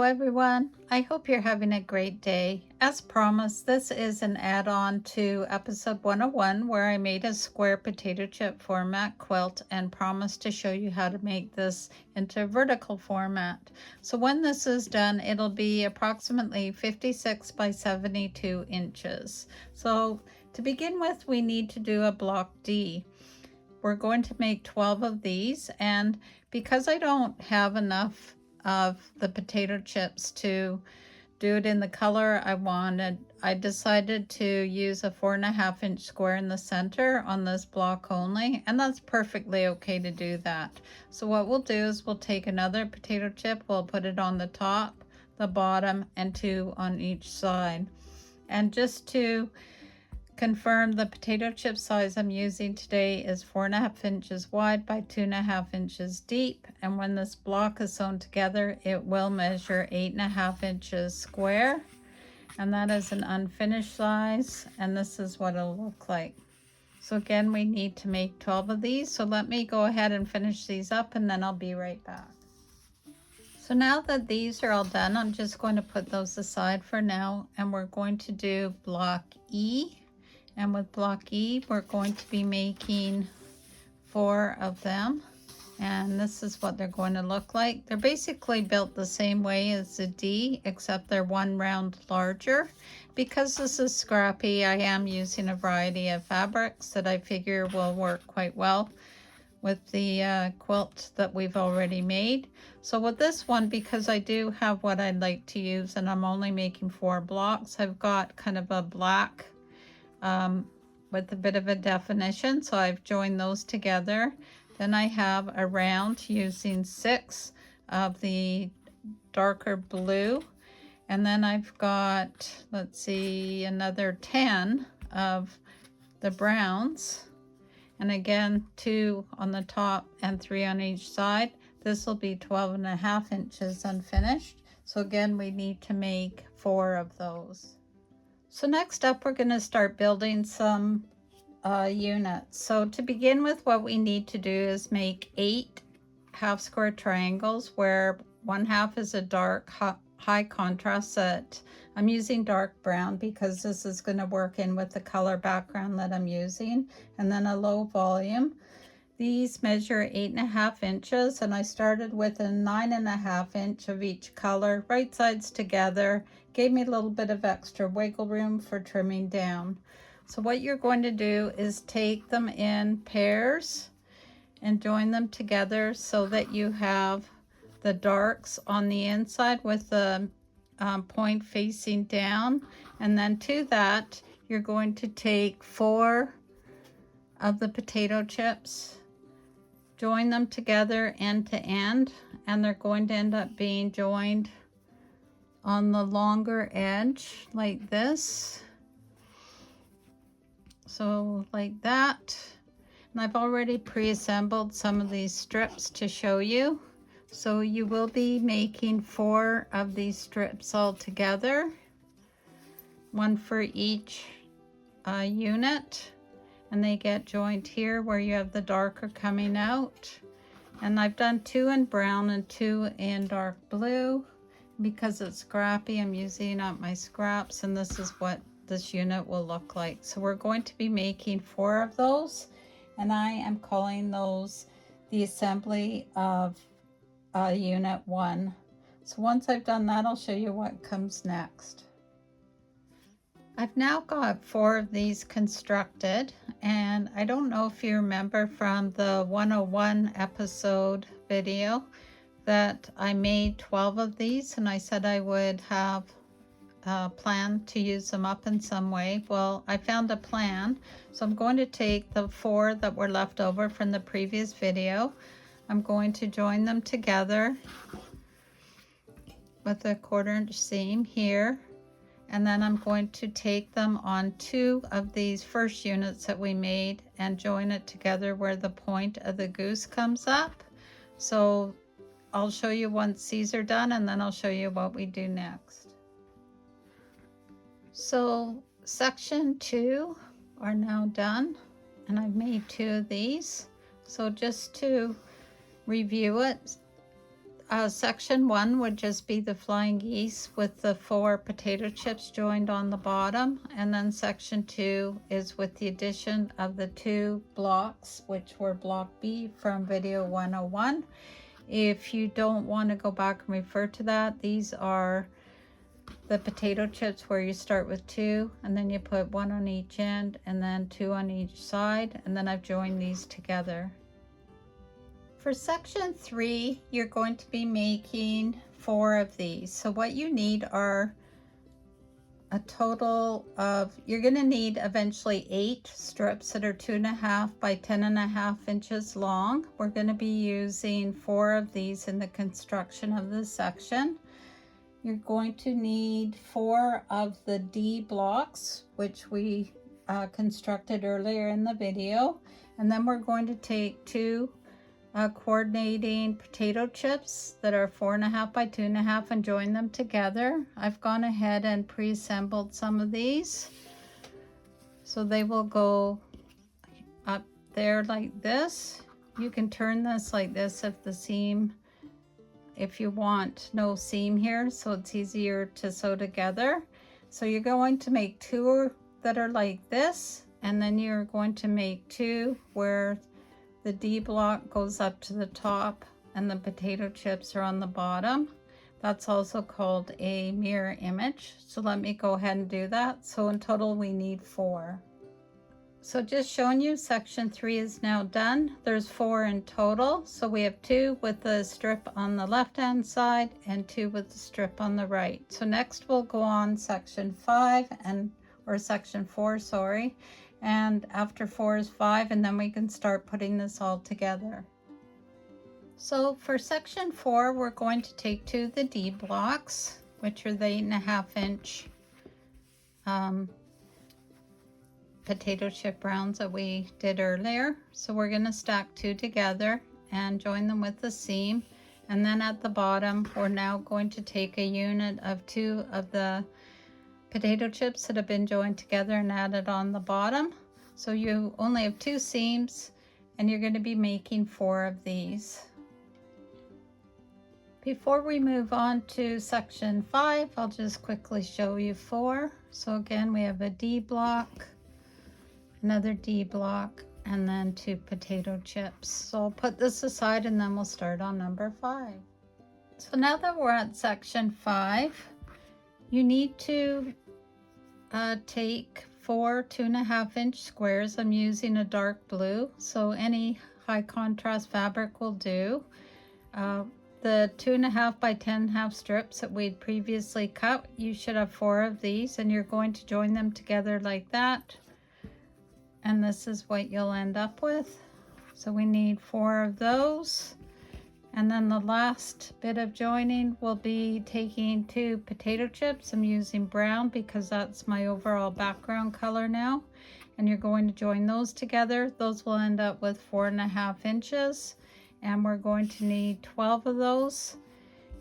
everyone. I hope you're having a great day. As promised, this is an add-on to episode 101 where I made a square potato chip format quilt and promised to show you how to make this into vertical format. So when this is done, it'll be approximately 56 by 72 inches. So to begin with, we need to do a block D. We're going to make 12 of these, and because I don't have enough of the potato chips to do it in the color I wanted, I decided to use a 4.5 inch square in the center on this block only, and that's perfectly okay to do that. So what we'll do is we'll take another potato chip, we'll put it on the top, the bottom, and 2 on each side. And just to confirm, the potato chip size I'm using today is 4.5 inches wide by 2.5 inches deep, and when this block is sewn together it will measure 8.5 inches square, and that is an unfinished size, and this is what it'll look like. So again, we need to make 12 of these, so let me go ahead and finish these up and then I'll be right back. So now that these are all done, I'm just going to put those aside for now, and we're going to do block E. And with block E, we're going to be making 4 of them. And this is what they're going to look like. They're basically built the same way as the D, except they're 1 round larger. Because this is Scrappy, I am using a variety of fabrics that I figure will work quite well with the quilt that we've already made. So with this one, because I do have what I'd like to use and I'm only making 4 blocks, I've got kind of a black with a bit of a definition, so I've joined those together. Then I have a round using 6 of the darker blue, and then I've got, let's see, another 10 of the browns, and again 2 on the top and 3 on each side. This will be 12.5 inches unfinished, so again we need to make 4 of those. So next up, we're going to start building some units. So to begin with, what we need to do is make 8 half square triangles where 1/2 is a dark high contrast that I'm using dark brown because this is going to work in with the color background that I'm using, and then a low volume. These measure 8.5 inches, and I started with a 9.5 inch of each color, right sides together. Gave me a little bit of extra wiggle room for trimming down. So what you're going to do is take them in pairs and join them together so that you have the darks on the inside with the point facing down, and then to that you're going to take 4 of the potato chips, join them together end to end, and they're going to end up being joined on the longer edge like this, so like that. And I've already pre-assembled some of these strips to show you, so you will be making 4 of these strips all together, 1 for each unit, and they get joined here where you have the darker coming out. And I've done 2 in brown and 2 in dark blue. Because it's Scrappy, I'm using up my scraps, and this is what this unit will look like. So we're going to be making 4 of those, and I am calling those the assembly of unit 1. So once I've done that, I'll show you what comes next. I've now got 4 of these constructed, and I don't know if you remember from the 101 episode video that I made 12 of these, and I said I would have a plan to use them up in some way. Well, I found a plan, so I'm going to take the 4 that were left over from the previous video. I'm going to join them together with a 1/4 inch seam here, and then I'm going to take them on 2 of these first units that we made and join it together where the point of the goose comes up. So I'll show you once these are done, and then I'll show you what we do next. So section 2 are now done, and I've made 2 of these. So just to review it, section 1 would just be the flying geese with the 4 potato chips joined on the bottom, and then section 2 is with the addition of the 2 blocks, which were block B from video 101. If you don't want to go back and refer to that, these are the potato chips where you start with 2 and then you put 1 on each end and then 2 on each side, and then I've joined these together. For section 3, you're going to be making 4 of these. So what you need are a total of, you're going to need eventually 8 strips that are 2.5 by 10.5 inches long. We're going to be using 4 of these in the construction of this section. You're going to need 4 of the D blocks, which we constructed earlier in the video. And then we're going to take 2 coordinating potato chips that are 4.5 by 2.5 and join them together. I've gone ahead and pre-assembled some of these, so they will go up there like this. You can turn this like this if you want no seam here, so it's easier to sew together. So you're going to make 2 that are like this, and then you're going to make 2 where the D block goes up to the top and the potato chips are on the bottom. That's also called a mirror image. So let me go ahead and do that. So in total we need 4. So just showing you, section 3 is now done. There's 4 in total. So we have 2 with the strip on the left hand side and 2 with the strip on the right. So next we'll go on section 5 or section 4, sorry. And after 4 is 5, and then we can start putting this all together. So for section 4, we're going to take 2 of the D blocks, which are the 8.5 inch potato chip rounds that we did earlier. So we're going to stack 2 together and join them with the seam. And then at the bottom, we're now going to take a unit of 2 of the potato chips that have been joined together and added on the bottom. So you only have 2 seams, and you're going to be making 4 of these. Before we move on to section 5, I'll just quickly show you 4. So again, we have a D block, another D block, and then 2 potato chips. So I'll put this aside and then we'll start on number 5. So now that we're at section 5, you need to take 4 2.5 inch squares. I'm using a dark blue, so any high contrast fabric will do. The 2.5 by 10.5 strips that we'd previously cut, you should have 4 of these, and you're going to join them together like that. And this is what you'll end up with. So we need 4 of those. And then the last bit of joining will be taking 2 potato chips. I'm using brown because that's my overall background color now. And you're going to join those together. Those will end up with 4.5 inches. And we're going to need 12 of those.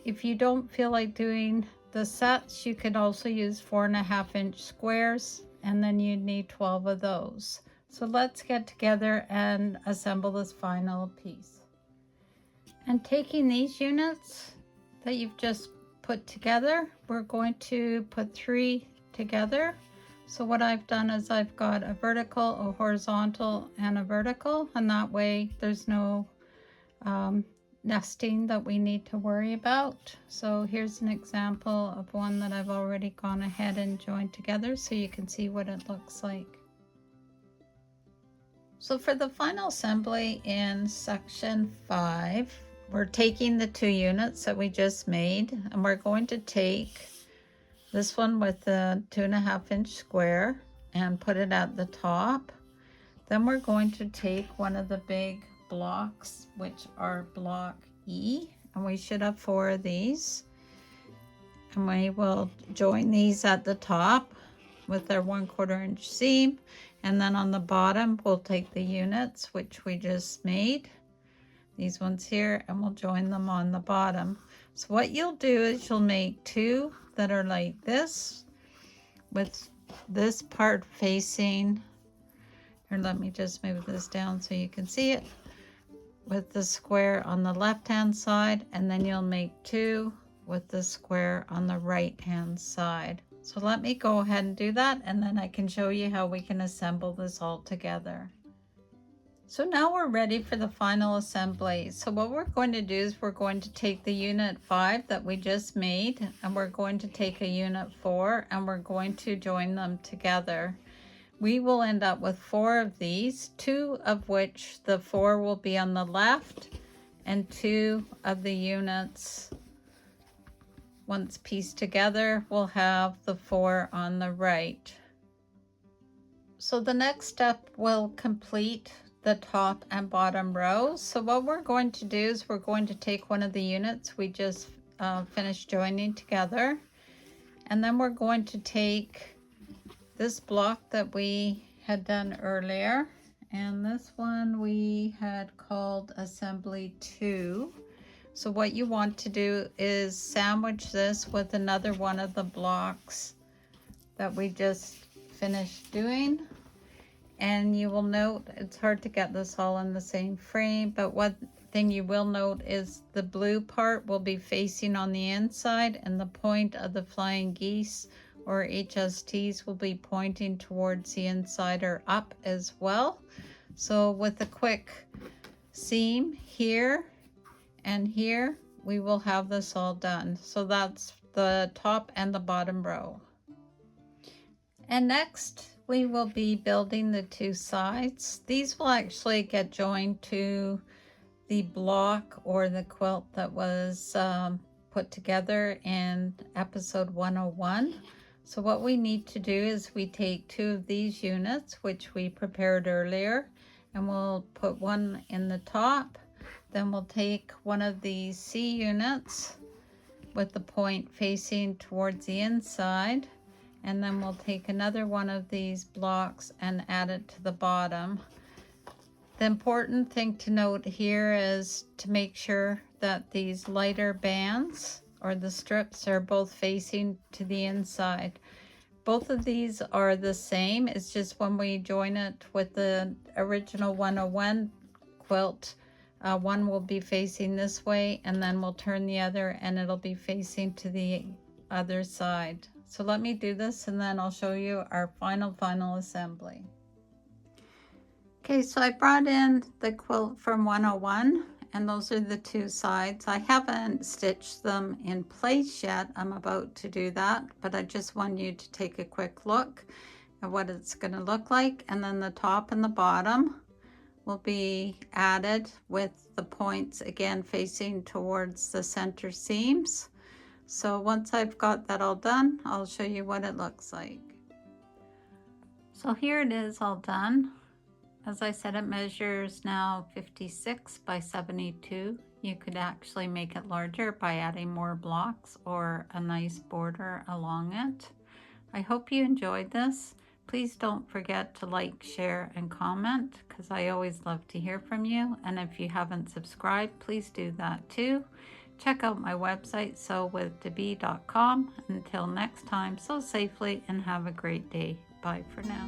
If you don't feel like doing the sets, you could also use 4.5 inch squares. And then you need 12 of those. So let's get together and assemble this final piece. And taking these units that you've just put together, we're going to put 3 together. So what I've done is I've got a vertical, a horizontal, and a vertical, and that way there's no nesting that we need to worry about. So here's an example of one that I've already gone ahead and joined together so you can see what it looks like. So for the final assembly in section 5, we're taking the 2 units that we just made, and we're going to take this one with the 2.5 inch square and put it at the top. Then we're going to take one of the big blocks, which are block E, and we should have 4 of these. And we will join these at the top with our 1/4 inch seam. And then on the bottom, we'll take the units, which we just made, these ones here, and we'll join them on the bottom. So what you'll do is you'll make 2 that are like this, with this part facing, here, let me just move this down so you can see it. with the square on the left hand side, and then you'll make 2 with the square on the right hand side. So let me go ahead and do that, and then I can show you how we can assemble this all together. So now we're ready for the final assembly. So what we're going to do is we're going to take the unit 5 that we just made, and we're going to take a unit 4 and we're going to join them together. We will end up with 4 of these, 2 of which the 4 will be on the left, and 2 of the units, once pieced together, will have the 4 on the right. So the next step will complete the top and bottom rows. So what we're going to do is we're going to take one of the units we just finished joining together, and then we're going to take this block that we had done earlier, and this one we had called assembly 2. So what you want to do is sandwich this with another one of the blocks that we just finished doing. And you will note it's hard to get this all in the same frame, but one thing you will note is the blue part will be facing on the inside, and the point of the Flying Geese or HSTs will be pointing towards the inside or up as well. So with a quick seam here and here, we will have this all done. So that's the top and the bottom row. And next, we will be building the 2 sides. These will actually get joined to the block or the quilt that was put together in episode 101. So what we need to do is we take 2 of these units, which we prepared earlier, and we'll put one in the top. Then we'll take one of these C units with the point facing towards the inside, and then we'll take another one of these blocks and add it to the bottom. The important thing to note here is to make sure that these lighter bands or the strips are both facing to the inside. Both of these are the same. It's just when we join it with the original 101 quilt, one will be facing this way, and then we'll turn the other and it'll be facing to the other side. So let me do this and then I'll show you our final assembly. Okay, so I brought in the quilt from 101, and those are the 2 sides. I haven't stitched them in place yet. I'm about to do that, but I just want you to take a quick look at what it's going to look like. And then the top and the bottom will be added with the points again facing towards the center seams. So once I've got that all done, I'll show you what it looks like. So here it is all done. As I said, it measures now 56 by 72. You could actually make it larger by adding more blocks or a nice border along it. I hope you enjoyed this. Please don't forget to like, share, and comment, because I always love to hear from you. And if you haven't subscribed, please do that too. Check out my website, sewwithdebee.com. Until next time, sew safely and have a great day. Bye for now.